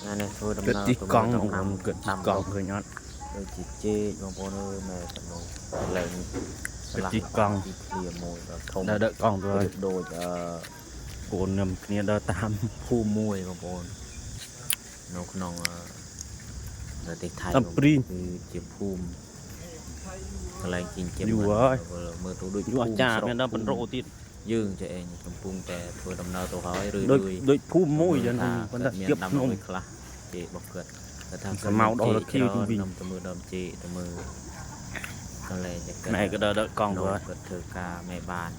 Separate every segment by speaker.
Speaker 1: này thôi đâm
Speaker 2: Cất
Speaker 1: nào
Speaker 2: tí
Speaker 1: tụi
Speaker 2: con
Speaker 1: tụm
Speaker 2: ông
Speaker 1: nằm
Speaker 2: cất tí
Speaker 1: nằm
Speaker 2: con
Speaker 1: đâu
Speaker 2: rồi nhót
Speaker 1: rồi chỉ chê mà bố ơi mẹ tụi nó lên
Speaker 2: cất
Speaker 1: là
Speaker 2: tí con
Speaker 1: chỉ clear môi rồi thông
Speaker 2: đã đợi con rồi
Speaker 1: được đôi
Speaker 2: cuốn nằm kia đó tam
Speaker 1: khu môi mà bố nó không rồi tiệt thay
Speaker 2: tam
Speaker 1: mà bố
Speaker 2: prin
Speaker 1: คือเจ็บภูมิอะไรกินเจ็บ
Speaker 2: อยู่
Speaker 1: มัน
Speaker 2: เว้ย
Speaker 1: เมื่อตัวด้วย
Speaker 2: อยู่อา
Speaker 1: ภูมิ
Speaker 2: จาร
Speaker 1: ส
Speaker 2: ย์
Speaker 1: ระ
Speaker 2: เนี่ยเรา
Speaker 1: ภู
Speaker 2: เป็น
Speaker 1: มิ
Speaker 2: โรติด
Speaker 1: យើងចេះឯងកំពុងតែធ្វើដំណើរទៅហើយរឿយ
Speaker 2: โดย
Speaker 1: រឿយ
Speaker 2: โดยภูมิមួយយ៉ាង
Speaker 1: ថា
Speaker 2: ប៉ុន្តែ
Speaker 1: មាន
Speaker 2: ទៀប
Speaker 1: ដាំ
Speaker 2: ភ្នំ
Speaker 1: មួយខ្លះជេរបស់គាត់គាត់ថា
Speaker 2: ស្មៅដល់រខៀវទីវិញ
Speaker 1: នំទៅមើលដើមជេទៅមើលកន្លែងតែគាត់
Speaker 2: แม่ก็เดินกล้องด้วย
Speaker 1: គាត់ធ្វើការមេបាន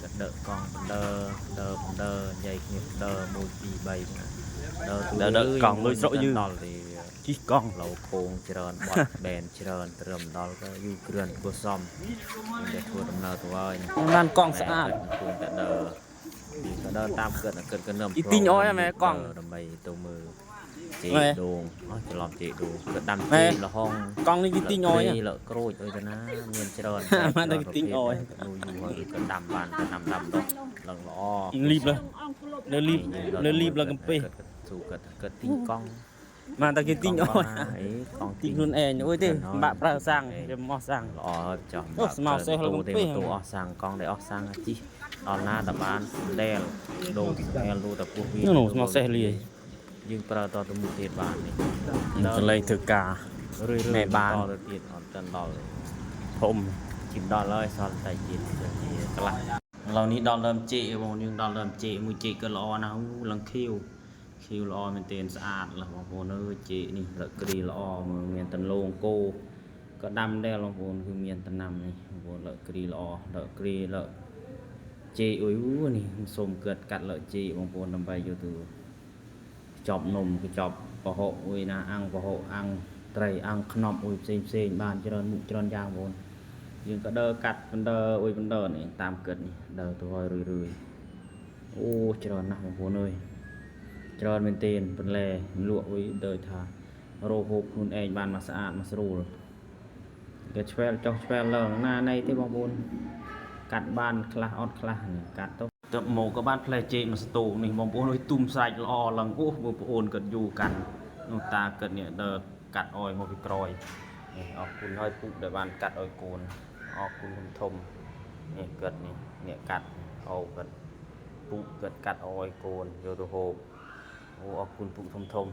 Speaker 1: គាត់ដើកង់បណ្ដើបណ្ដើនិយាយគ្នាបណ្ដើ1 2 3ហ្នឹងដើកង់លុយស្រកយើងដល់ទី
Speaker 2: ជីកង់
Speaker 1: ឡូខងច្រើនបាត់បែនច្រើនត្រឹមដល់ក៏យូរគ្រឿនគួសមតែធ្វើដំណើរទៅហើយ
Speaker 2: ឡានកង់ស្អាត
Speaker 1: គួរតែដើរក៏ដើរតាមគាត់គាត់ក៏នឹម
Speaker 2: อีទីងអយហ្មងកង់
Speaker 1: ដើម្បីទៅមើលជេ
Speaker 2: ម៉ែ
Speaker 1: ដងច្រឡំជេដងគាត់ដាំ
Speaker 2: ម៉ែ
Speaker 1: ជេលហង
Speaker 2: កង់នេះវាទីងអយ
Speaker 1: លកក្រូចអីទៅណាមានច្រើន
Speaker 2: មកតែទីងអយ
Speaker 1: យូរហើយគាត់ដាំបានគាត់ដាំដុះឡើងល្អ
Speaker 2: อีงรีบเลยเร็วรีบเร็วรีบแล้วกันไป
Speaker 1: ស៊ូគាត់ទីងកង់
Speaker 2: มาตะกี้ติ้งอ้อย
Speaker 1: អីកង់
Speaker 2: ติ้งខ្លួនឯងអូយទេបាក់ប្រើសាំងខ្ញុំមកសាំង
Speaker 1: ល្អចោះ
Speaker 2: អូស្មៅសេះលងពេក
Speaker 1: ទូអស់សាំងកង់ដែលអស់សាំងជីដល់ណាតបានដែលដូរដែលលូតពោះវា
Speaker 2: នោះនោះស្មៅសេះលាយ
Speaker 1: យើងប្រើតទៅមុខទៀតបាននេះ
Speaker 2: កន្លែងធ្វើការ
Speaker 1: រឿយ
Speaker 2: แม่
Speaker 1: ៗ
Speaker 2: บ้าน
Speaker 1: តទៅទៀតអត់ទាន់ដល់
Speaker 2: ធំ
Speaker 1: ជិះដល់ហើយសល់តែជាកន្លះឥឡូវនេះដល់ដើមចេកបងយើងដល់ដើមចេកមួយចេកក៏ល្អណាស់ឡើងខៀវល្អមែនទែនស្អាតឡោះបងប្អូនអើយចេកនេះរកគ្រីល្អមើលមានតន្លងគោក៏ដាំដែរបងប្អូនគឺមានតំណាំនេះបងប្អូនរកគ្រីល្អរកគ្រីរកចេកអុយនេះសូមកើតកាត់រកចេកបងប្អូនដើម្បីយកទៅចប់នំគឺចប់ប្រហុកអុយណាអាំងប្រហុកអាំងត្រីអាំងខ្នប់អុយផ្សេងបានច្រើនមុខច្រើនយ៉ាងបងប្អូន យើងក៏ដើរកាត់បណ្ដើអុយបណ្ដើនេះតាមគិតនេះដើរទៅហើយរឿយអូច្រើនណាស់បងប្អូនអើយច្រើនមែនទែនបន្លែលក់អុយដើរថារោហូបខ្លួនឯងបានមកស្អាតមកស្រួលគេឆ្វែលចុះឆ្វែលឡើងណាណៃទេបងប្អូនកាត់បានខ្លះអត់ខ្លះកាត់ទៅទៅមកក៏បានផ្លែចេកមកស្ទូនេះបងប្អូនអើយទុំសាច់ល្អឡើងអូបងប្អូនគាត់យូរកាន់នោះតាគាត់នេះដើរកាត់អុយមកពីក្រោយនេះអរគុណហើយពុកដែលបានកាត់អុយកូន អរគុណធំនេះគាត់នេះអ្នកកាត់អូគាត់ពុកគាត់កាត់អោយកូនយកទៅហូបអូអរគុណពុកធំ